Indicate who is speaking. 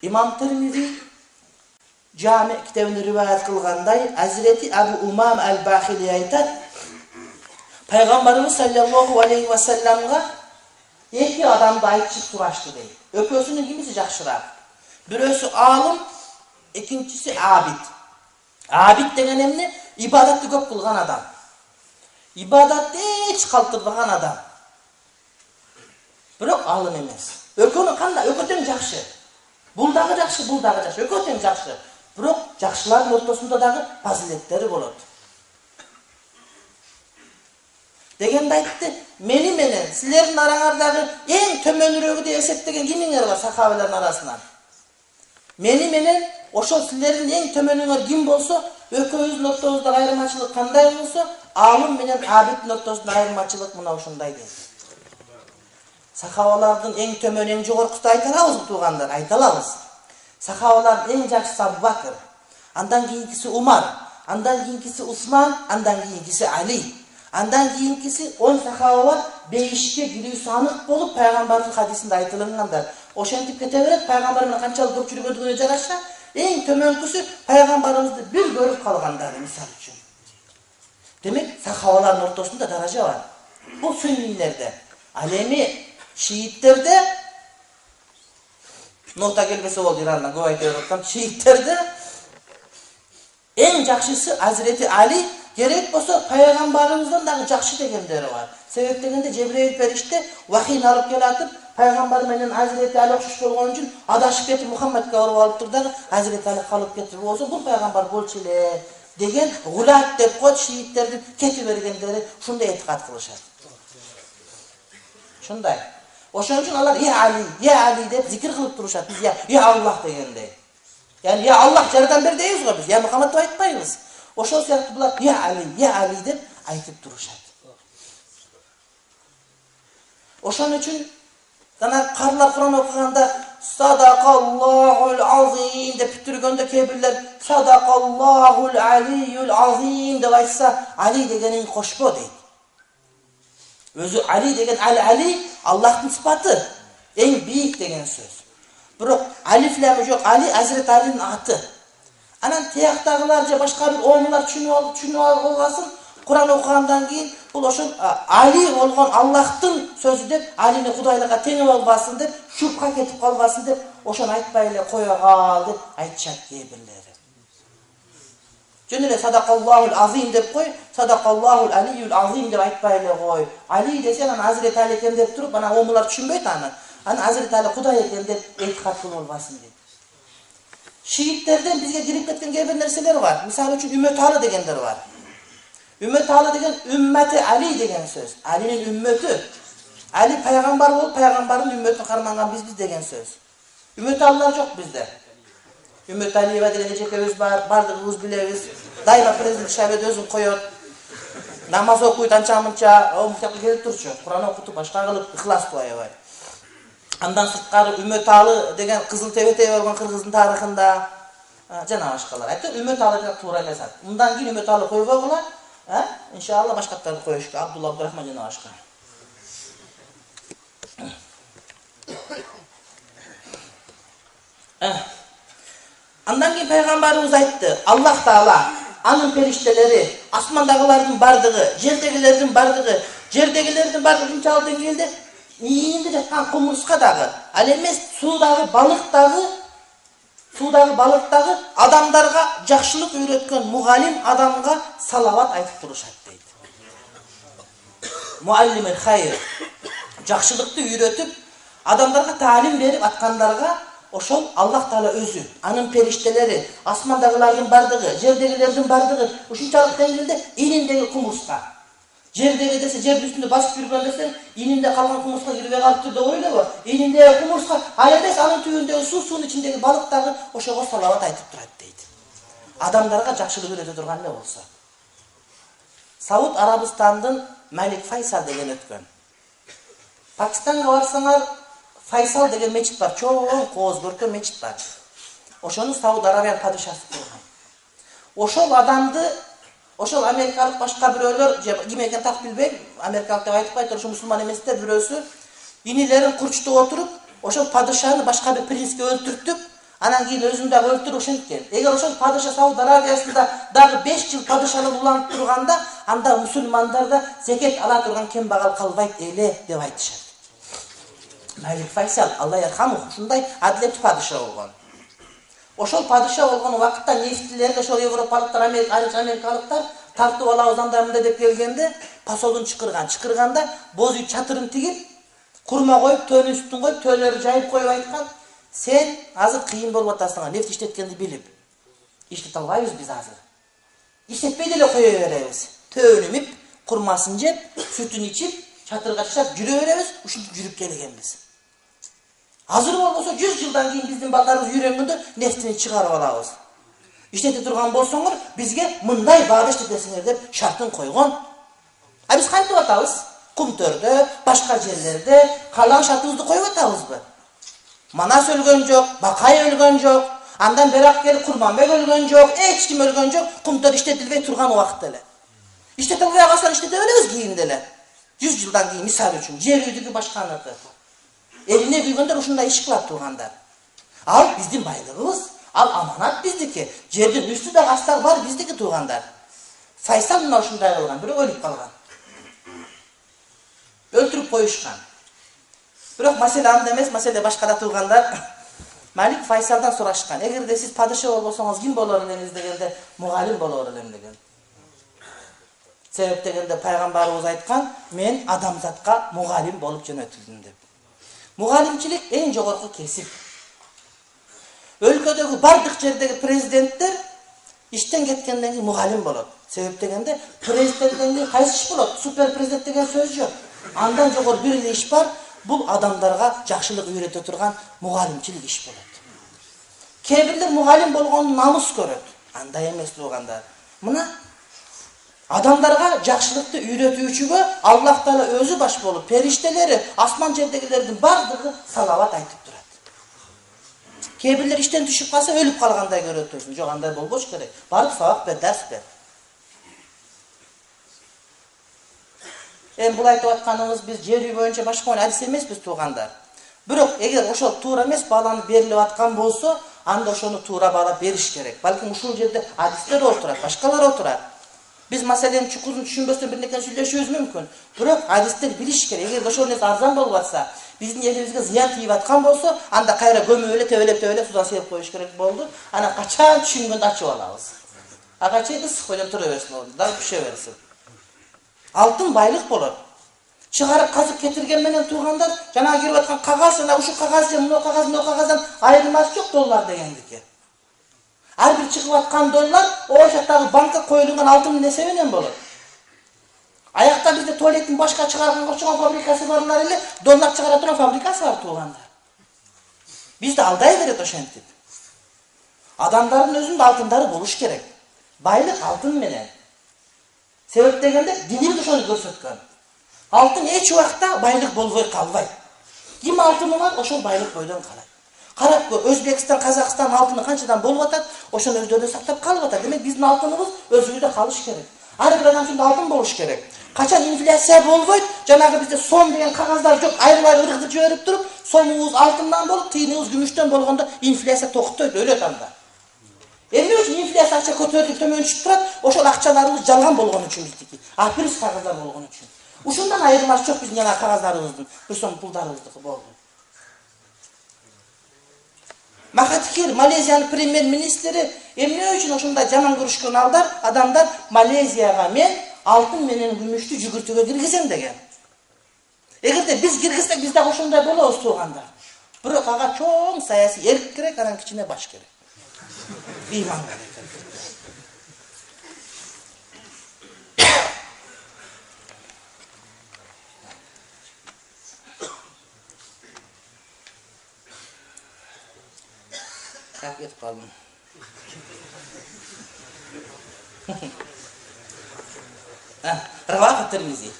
Speaker 1: İmam Tirmizi Cami kitabını rivayet kılganday Hazreti Abu Umam el-Bahili aytat Peygamberimiz sallallahu aleyhi ve sellem'ga iki adamda aytışıp suraştı deydi. Öpösünün kimisi jakşırak. Birösü alim, ikincisi abid. Abid degen emne ibadatты köp kılgan adam. İbadatты hiç kaltırdıgan adam. Biroq alim emes. Ökönü kanda? Ököten jakşı. Bul dagı jakşı, bul dagı jakşı. Ököten jakşı. Biroq jakşıların ortasında dagı faziletleri bolot. Degende aytты, meni menen sizlerin arаңardağı en tömönürögü diye esettegen kimiңер var sahabelerin arasынан? Meni menen oşol sizlerin en tömönüңөр kim bolsa, ökөөбүздүн ортобузда айырмачылык кандай болсо, алым менен абиддин ортосунда айырмачылык мына ушундай дейт. Sahabalardan en tömön, en jogorkusu ayta alabız tuğanlar, ayta alabız. Sahabalardan en jakşısı Abu Bakr, andan keyinkisi Umar, andan keyinkisi Usman, andan keyinkisi Ali. Andan keyinkisi 10 sahabalar 5'ke giriş anık bolup Peygamberimiz hadisinde aytılganlar. Oşentip kete berет, Peygamberimiz kançalık köp çürgöndüğüne jaraşa, en tömönküsü Peygamberimizni bir görüp kalgandары misal üçün. Demek sahabaların ortasında daraja var. Bu sünnilerde, alemi Şiitlerde nota gelmesi oldu İran'dan, Kuveyt'e Europe'dan. Şiitlerde en jakşısı Hazreti Ali, gerek bolsa Peygamberimizden dağı jakşı degenderi var. Sebep degende Cebrail perişte vahiyni alıp kelatıp, Peygamber menen Hazreti Ali okşuş bolgon üçün adaşıp ketip Muhammed'e orup alıp turdağı Hazreti Ali kalıp getirip olsa bu Peygamber bolçile degen gulat dep koç Şiitlerden ketip bergenderi şunda etikat kılışat. Şunday. Oşun üçün alар ya Ali dep zikir kılıp duruşat. Biz ya Allah degende. Yani ya Allah jardan ber deyiz go biz. Ya Muhammed dep aytpayбыз. Oşol siyaktı bular ya Ali dep aytıp duruşat. Oşun üçün dana karlar Kur'an okuganda Sadakallahul azim dep bitirgende kebirler Sadakallahul aliyyul azim dep aytsa Ali degenin koşpo deydi. Özü Ali degen Ali Allah'ın sıfatı. En büyük degen söz. Biroq alif lamı yok. Ali Hazreti Ali'nin atı. Anan tiyaktagılarca başka bir oğmular düşünüp olgasın. Kur'an okugandan keyin bul oşul Ali olgon Allah'ın sözü dep Ali'ni Hudaylıkka teң olbasın dep, şubha ketip kalbasın dep, oşon aytpay ele koya kal dep aytışat kebirleri. Jönüle Sadakallahul azim dep koy, Sadakallahul aliyyul azim dep aytpay ele koy. Ali desen ana Hazreti Ali eken dep turup, ana oğmular düşünbeyt ana. Ana Hazreti Ali Huday eken dep etikat kıl olbasın dep. Şiitlerden bizge girip ketken kebir nerseler var. Misal üçün Ümmet Ali degenler var. Ümmet Ali degen ümmeti Ali degen söz. Ali'nin ümmeti. Ali peygamber olup peygamberin ümmetini karmangan biz degen söz. Ümmet Ali'lar yok bizde. Ümmet Ali'ye degen ecekemiz var, bardığımız bileviz. Daima prezident şabet özün koyuyor. Namaz okuyup ança-mınça, o muhtemelen gelip duruşu. Kur'an okutup başka kılıp ihlas koyuyor var. Andan sırtkarı Ümmet Ali degen Kızıl Tepe olgan Kırgız'ın tarihinde jana başkalar. Aytı Ümmet Ali degen tuğra emesat. Bundan keyin Ümmet Ali koyup olar. İnşallah başkatları koyuşka. Abdullah Abdurrahman jana başka. Andan keyin Peygamberimiz aytdı. Allah Taala anın perişteleri, asmandagıların bardığı, yerdegilerin bardığı, yerdegilerin bardığı kimçalıdan geldi. İyinde жатқан құмырсқа дағы, ал емес судағы балықтағы адамдарға жақшылық үйреткен мұғалим адамға салават айтып тұрышады дейді. Muallimul hayr. Жақшылықты үйретіп, адамдарға талим беріп атқандарға ошол Аллах Таала өзү, анын периштелери, асмандагылардын бардыгы, жердегилердин бардыгы ушунчалык деңгээлде илиндеги құмырсқа. Жerdегі десе, жердің үстінде басып жүрген десең, инінде қалған құмырсқа кірбей қалыпты деп ойлабы? Иніндегі құмырсқа, ал емес анын түбіндегі суның içindегі балықтағы ошоға салават айтып тұрады дейді. Адамдарға жақшылық үйрете тұрған не болса. Сауд Арабистандын Малик Файсал деген өткөн. Пакистанга барсаңар, Файсал деген мечит бар, чоң кооз көркөм мечит бар. Ошону Сауд Арабиян падышасы курган. Ошол адамды Ошол америкалык башка бирөөлөр, ким экен так билбейм, америкалык деп айтпайт, ошо мусулман эместер бирөөсү инилерин курчтуп отуруп, ошол падышаны башка бир принцке өлтүртүп, Анан кийин өзүн да өлтүрүп ошенткен. Эгер ошол падыша Сауд Арабиясында дагы 5 жыл падышалык уланып турганда, анда мусулмандар да зекет ала турган кембагал калбайт эле деп айтышат. Малик Файсал, Алла ярхаму, ушундай адилеттүү падыша болгон. Ошол падыша болгон убакытта нефтилерди ошол европалыктар, америкалыктар тартып алабыз андамында деп келгенде, посолдун чыкырганда боз үй чатырын тигип, курма коюп, төөнүн үстүн коюп, төөлөрү жайып коюп айткан: "Сен азыр кыйын болуп атасың, нефт иштеткенди билип. Иштете албайбыз биз азыр. Иштетпей деле кое беребиз. Төөнү имип, курмасын жеп, сүтүн ичип, чатырга чыгып жүрө беребиз, ушинтип жүрүп келгенбиз. Азыр болбосо 100 жылдан кийин биздин балдарыбыз үйрөнгөндө нефтини чыгарып алабыз. Иштете турган болсоңор, бизге мындай баада иштетесиңер" деп шартын койгон. А биз кантип атабыз? Кумтөрдө, башка жерлерде каалган шартыбызды коюп атабызбы? Манас өлгөн жок, Бакай өлгөн жок, андан берак келип Курманбек өлгөн жок, эч ким өлгөн жок, кумтөр иштетилбей турган убакытта эле. Иштете албай калсаң иштете беребиз кийин деле. 100 жылдан кийин мисал үчүн жер үйдүгү башканыкы. Элине күйгөндөр ушундай иш кылат тургандар. Ал биздин байлыгыбыз, ал аманат биздики. Жердин үстү да астагы бар биздики тургандар. Файсал мына ушундай кылган, бирок өлүп калган. Өлтүрүп коюшкан. Бирок маселе анда эмес, маселе башкада тургандар. Малик Файсалдан сурашкан: "Эгерде сиз падыша болбосоңуз ким болор элеңиз?" дегенде, "Мугалим болор элем" деген. Себеп дегенде пайгамбарыбыз айткан: "Мен адамзатка мугалим болуп жөнөтүлдүм" деп. Мугалимчилик эң жогорку кесип. Өлкөдөгү бардык жердеги президенттер иштен кеткенден кийин мугалим болот. Себеп дегенде президенттен кийин кайсы иш болот? Супер президент деген сөз жок. Андан жогору бир эле иш бар. Бул адамдарга жакшылык үйрөтө турган мугалимчилик иш болот. Кээ бирлер мугалим болгонун намыс көрөт. Андай эмес тургандар. Мына адамдарга жакшылыкты үйрөтүүчүгө Аллах Таала өзү баш болуп, периштелери, асман жердегилердин бардыгы салават айтып турат. Кээ бирлер иштен түшүп калса өлүп калгандай көрөтөсүн. Жок, андай болбош керек. Барып сабак бер, дарс бер. Бул айтып атканыбыз биз жер үй боюнча башка адис эмеспиз тургандар. Бирок эгер ошол туура эмес бааланып берилип аткан болсо, анда ошону туура баалап бериш керек. Балким ушул жерде адистер отурат, башкалар отурат. Биз маселени чукурун түшүнбөстөн бир нерсе сүйлөшүбүз мүмкүн. Бирок адистер билиш керек. Эгер ошол нерсе арзан болуп атса, биздин элибизге зыян тийип аткан болсо, анда кайра көмүп эле тебелеп судан себеп коюш керек болду. Анан качан түшүнгөндө ачып алабыз. Ага чейин ысык бойдон тура берсин, дагы күшө берсин. Алтын байлык болот. Чыгарып казып кетирген менен тургандар жана кирип аткан кагаз, жана ушул кагаз же мына кагаздан айырмасы жок доллар дегендики. Ар бир чыгып аткан доллар о жактагы банкка коюлган алтын эсеби менен болот. Аякта бизде туалеттин башка чыгарганга окшогон фабрикасы барлар эле доллар чыгара турган фабрикасы бар тургандар. Бизде алдай берет ошентип. Адамдардын өзүнүн алтындары болуш керек. Байлык алтын менен. Себеп дегенде динибиз ошону көрсөткөн. Алтын эч убакта байлык болбой калбайт. Ким алтыны бар, ошол байлык бойдон калат. Карап көр, Өзбекстан, Казакстан алтыны канчадан болуп атат, ошону өздөрү сактап калып атат. Демек биздин алтыныбыз өзүбүздө калыш керек. Ар бир адам үчүн алтын болуш керек. Качан инфляция болбойт, жанагы бизде сом деген кагаздар жок, айрылып ыргытып жиберип туруп, сомубуз алтындан болуп, тыйыныбыз күмүштөн болгондо инфляция токтойт, өлөт анда. Эмне үчүн инфляция акча көтөрүлүп төмөн түшүп турат? Ошол акчаларыбыз жалган болгон үчүн биздики. Априс кагаздар болгон үчүн. Ушундан айырмасы жок биздин жана кагаздарыбыздын, бир сом пулдарыбыздыкы болду. Махатхир, Малезиянын премьер-министри, эмне үчүн ошондой жаман көрүшкөн адамдар Малезияга мен алтын менен күмүштү жүгүртүүгө киргизем деген. Эгерде биз киргизсек, биз дагы ошондой болобуз тургандар. Бирок ага чоң саясий эрк керек, анан кичине баш керек. Ыйман керек. Как кетип калдым. Равах Тирмизи.